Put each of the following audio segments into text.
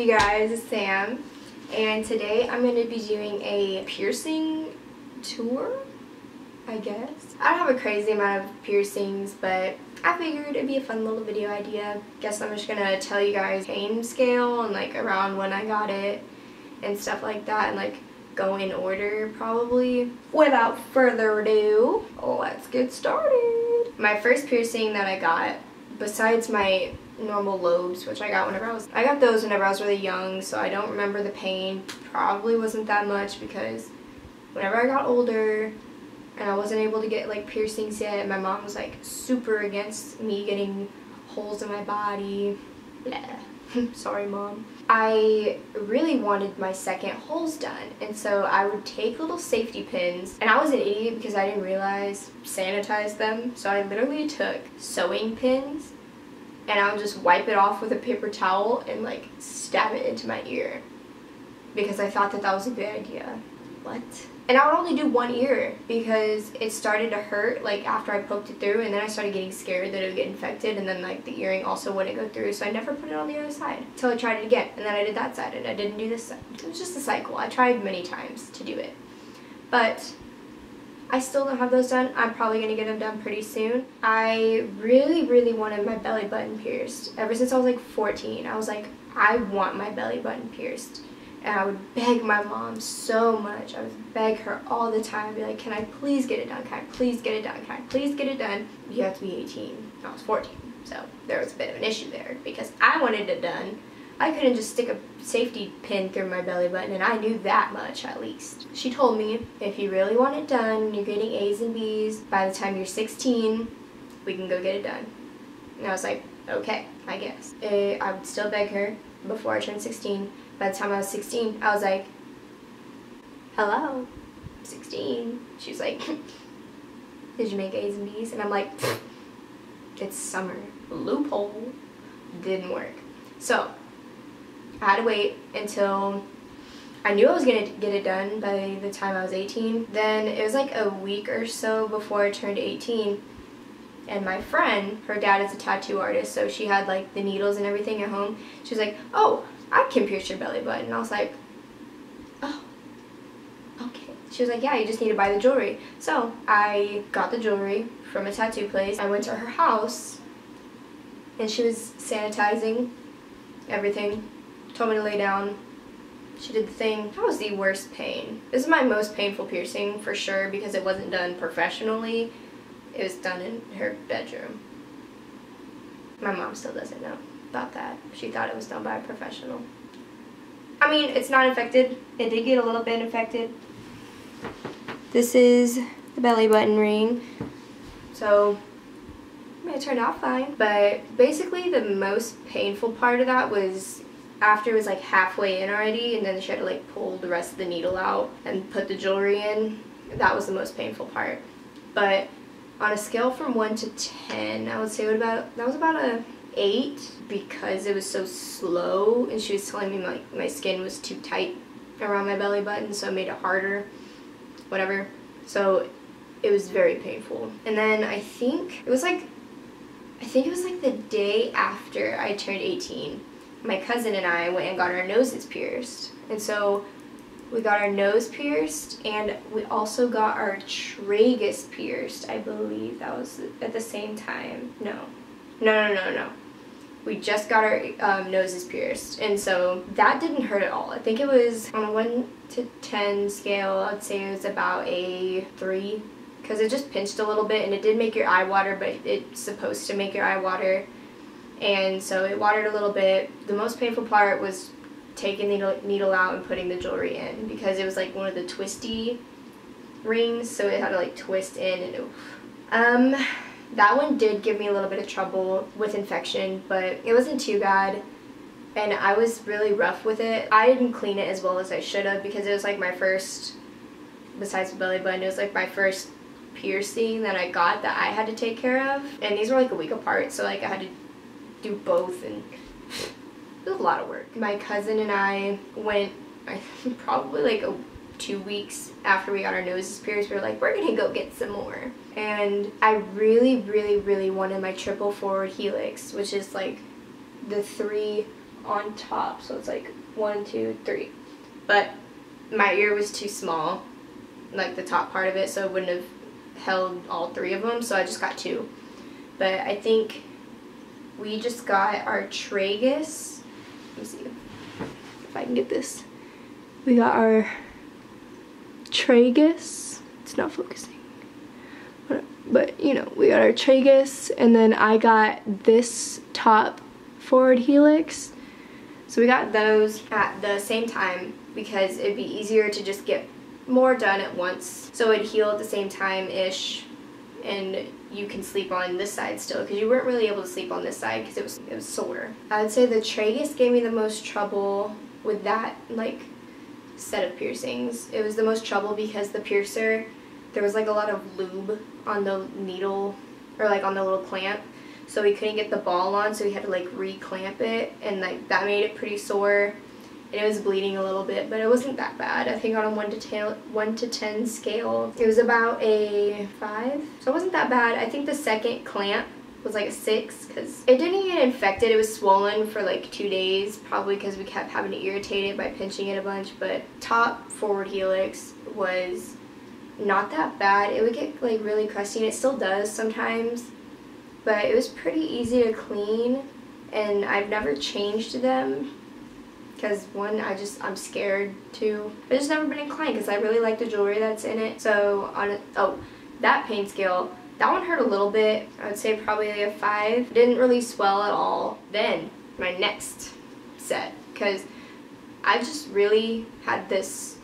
you guys? It's Sam, and today I'm going to be doing a piercing tour, I guess. I don't have a crazy amount of piercings, but I figured it'd be a fun little video idea. Guess I'm just going to tell you guys pain scale and like around when I got it and stuff like that, and like go in order probably. Without further ado, let's get started. My first piercing that I got, besides my normal lobes, which I got those whenever I was really young, so I don't remember the pain. Probably wasn't that much because whenever I got older and I wasn't able to get like piercings yet, my mom was like super against me getting holes in my body. Sorry, Mom. I really wanted my second holes done, and so I would take little safety pins, and I was an idiot because I didn't realize sanitize them, so I literally took sewing pins and I would just wipe it off with a paper towel and like stab it into my ear because I thought that that was a good idea. What? And I would only do one ear because it started to hurt like after I poked it through, and then I started getting scared that it would get infected, and then like the earring also wouldn't go through, so I never put it on the other side until I tried it again, and then I did that side and I didn't do this side. It was just a cycle. I tried many times to do it, but I still don't have those done. I'm probably going to get them done pretty soon. I really wanted my belly button pierced. Ever since I was like 14, I was like, I want my belly button pierced. And I would beg my mom so much. I would beg her all the time. I'd be like, can I please get it done? Can I please get it done? Can I please get it done? You have to be 18. I was 14. So there was a bit of an issue there because I wanted it done. I couldn't just stick a safety pin through my belly button, and I knew that much at least. She told me, if you really want it done, you're getting A's and B's, by the time you're 16, we can go get it done. And I was like, okay, I guess. I would still beg her before I turned 16. By the time I was 16, I was like, hello, 16. She was like, did you make A's and B's? And I'm like, it's summer. Loophole. Didn't work. So I had to wait until I knew I was going to get it done by the time I was 18. Then it was like a week or so before I turned 18. And my friend, her dad is a tattoo artist, so she had like the needles and everything at home. She was like, oh, I can pierce your belly button. And I was like, oh, okay. She was like, yeah, you just need to buy the jewelry. So I got the jewelry from a tattoo place. I went to her house and she was sanitizing everything. Told me to lay down. She did the thing. That was the worst pain. This is my most painful piercing for sure because it wasn't done professionally. It was done in her bedroom. My mom still doesn't know about that. She thought it was done by a professional. I mean, it's not infected. It did get a little bit infected. This is the belly button ring. So it turned out fine. But basically the most painful part of that was after it was like halfway in already, and then she had to like pull the rest of the needle out and put the jewelry in. That was the most painful part. But on a scale from 1 to 10, I would say that was about a 8 because it was so slow, and she was telling me my skin was too tight around my belly button, so it made it harder, whatever. So it was very painful. And then I think it was like the day after I turned 18, my cousin and I went and got our noses pierced. And so we got our nose pierced, and we also got our tragus pierced. I believe that was at the same time. No. We just got our noses pierced, and so that didn't hurt at all. I think it was on a 1 to 10 scale, I'd say it was about a 3, because it just pinched a little bit, and it did make your eye water, but it's supposed to make your eye water, and so it watered a little bit. The most painful part was taking the needle out and putting the jewelry in, because it was like one of the twisty rings, so it had to like twist in, and that one did give me a little bit of trouble with infection, but it wasn't too bad, and I was really rough with it. I didn't clean it as well as I should have because it was like my first, besides the belly button, it was like my first piercing that I got that I had to take care of, and these were like a week apart, so like I had to do both, and it was a lot of work. My cousin and I went, probably like 2 weeks after we got our noses pierced, we were like, we're gonna go get some more. And I really wanted my triple forward helix, which is like the 3 on top, so it's like 1, 2, 3. But my ear was too small, like the top part of it, so it wouldn't have held all 3 of them, so I just got 2. But I think we just got our tragus. Let me see if I can get this. We got our tragus. It's not focusing. But, you know, we got our tragus, and then I got this top forward helix. So we got those at the same time because it'd be easier to just get more done at once. So it'd heal at the same time-ish, and you can sleep on this side still, because you weren't really able to sleep on this side because it was sore. I would say the tragus gave me the most trouble with that, like, set of piercings. It was the most trouble because the piercer, there was like a lot of lube on the needle, or like on the little clamp, so we couldn't get the ball on, so we had to like re-clamp it, and like that made it pretty sore, and it was bleeding a little bit, but it wasn't that bad. I think on a 1 to 10 scale, it was about a 5, so it wasn't that bad. I think the second clamp was like a 6, because it didn't get infected. It was swollen for like 2 days, probably because we kept having to irritate it by pinching it a bunch. But top forward helix was not that bad. It would get like really crusty, and it still does sometimes, but it was pretty easy to clean, and I've never changed them because one, I'm scared to. I've just never been inclined because I really like the jewelry that's in it. So on that pain scale, that one hurt a little bit. I would say probably like a 5. Didn't really swell at all. Then my next set, because I just really had this,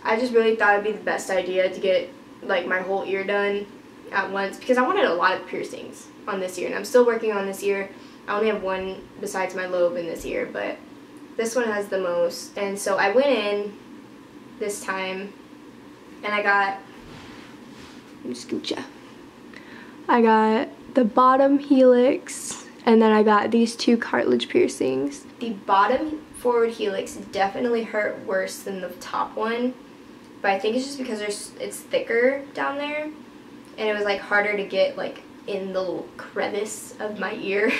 I just really thought it'd be the best idea to get like my whole ear done at once, because I wanted a lot of piercings on this ear, and I'm still working on this ear. I only have one besides my lobe in this ear, but this one has the most. And so I went in this time and I got, let me scoot ya. I got the bottom helix, and then I got these 2 cartilage piercings. The bottom forward helix definitely hurt worse than the top one, but I think it's just because it's thicker down there, and it was like harder to get like in the little crevice of my ear,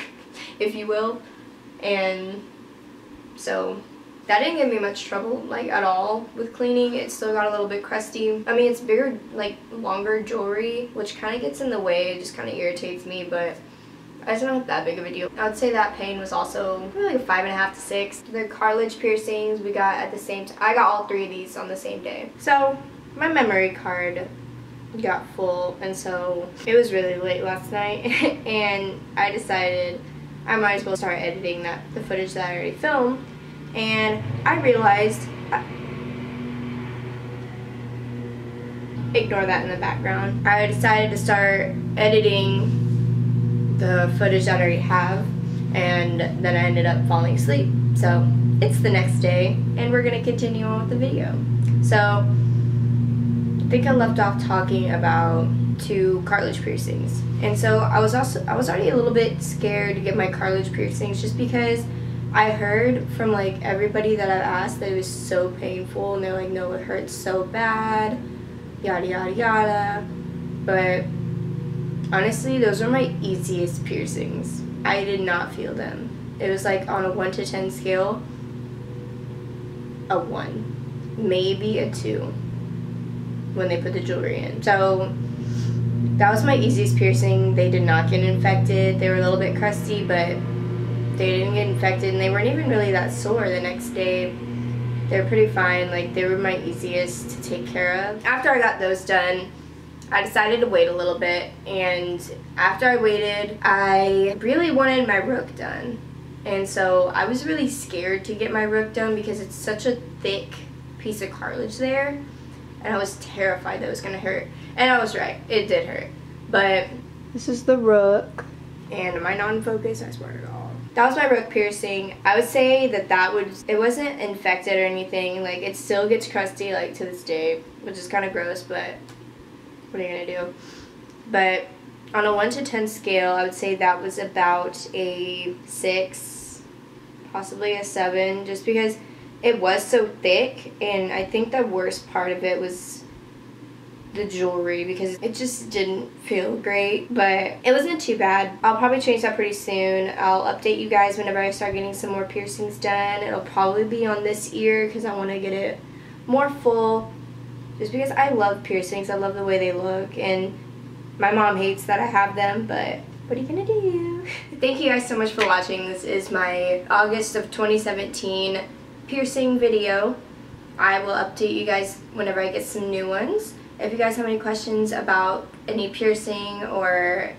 if you will. And so that didn't give me much trouble, like, at all with cleaning. It still got a little bit crusty. I mean, it's bigger, like, longer jewelry, which kind of gets in the way. It just kind of irritates me, but it's not that big of a deal. I would say that pain was also probably like a 5.5 to 6. The cartilage piercings we got at the same time. I got all 3 of these on the same day. So my memory card got full, and so it was really late last night, and I decided I might as well start editing the footage that I already filmed. And I realized, ignore that in the background, I decided to start editing the footage that I already have, and then I ended up falling asleep. So it's the next day, and we're gonna continue on with the video. So I think I left off talking about 2 cartilage piercings, and so I was already a little bit scared to get my cartilage piercings, just because I heard from like everybody that I've asked that it was so painful, and they're like, no, it hurts so bad, yada yada yada. But honestly, those are my easiest piercings. I did not feel them. It was like on a 1 to 10 scale, a 1, maybe a 2 when they put the jewelry in. So that was my easiest piercing. They did not get infected. They were a little bit crusty, but they didn't get infected, and they weren't even really that sore the next day. They were pretty fine. Like, they were my easiest to take care of. After I got those done, I decided to wait a little bit, and after I waited, I really wanted my rook done. And so I was really scared to get my rook done because it's such a thick piece of cartilage there, and I was terrified that it was gonna hurt. And I was right, it did hurt. But this is the rook, and am I non-focused? I swear to God. That was my rook piercing. I would say it wasn't infected or anything. Like, it still gets crusty, like, to this day, which is kind of gross, but what are you gonna do? But on a 1 to 10 scale, I would say that was about a 6, possibly a 7, just because it was so thick. And I think the worst part of it was the jewelry because it just didn't feel great, but it wasn't too bad. I'll probably change that pretty soon. I'll update you guys whenever I start getting some more piercings done. It'll probably be on this ear because I want to get it more full just because I love piercings. I love the way they look, and my mom hates that I have them, but what are you gonna do? Thank you guys so much for watching. This is my August of 2017 piercing video. I will update you guys whenever I get some new ones. If you guys have any questions about any piercing or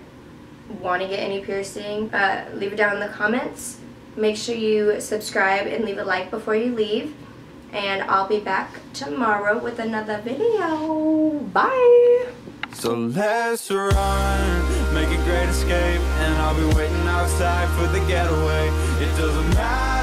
want to get any piercing, leave it down in the comments. Make sure you subscribe and leave a like before you leave. And I'll be back tomorrow with another video. Bye! So let's run, make a great escape, and I'll be waiting outside for the getaway. It doesn't matter.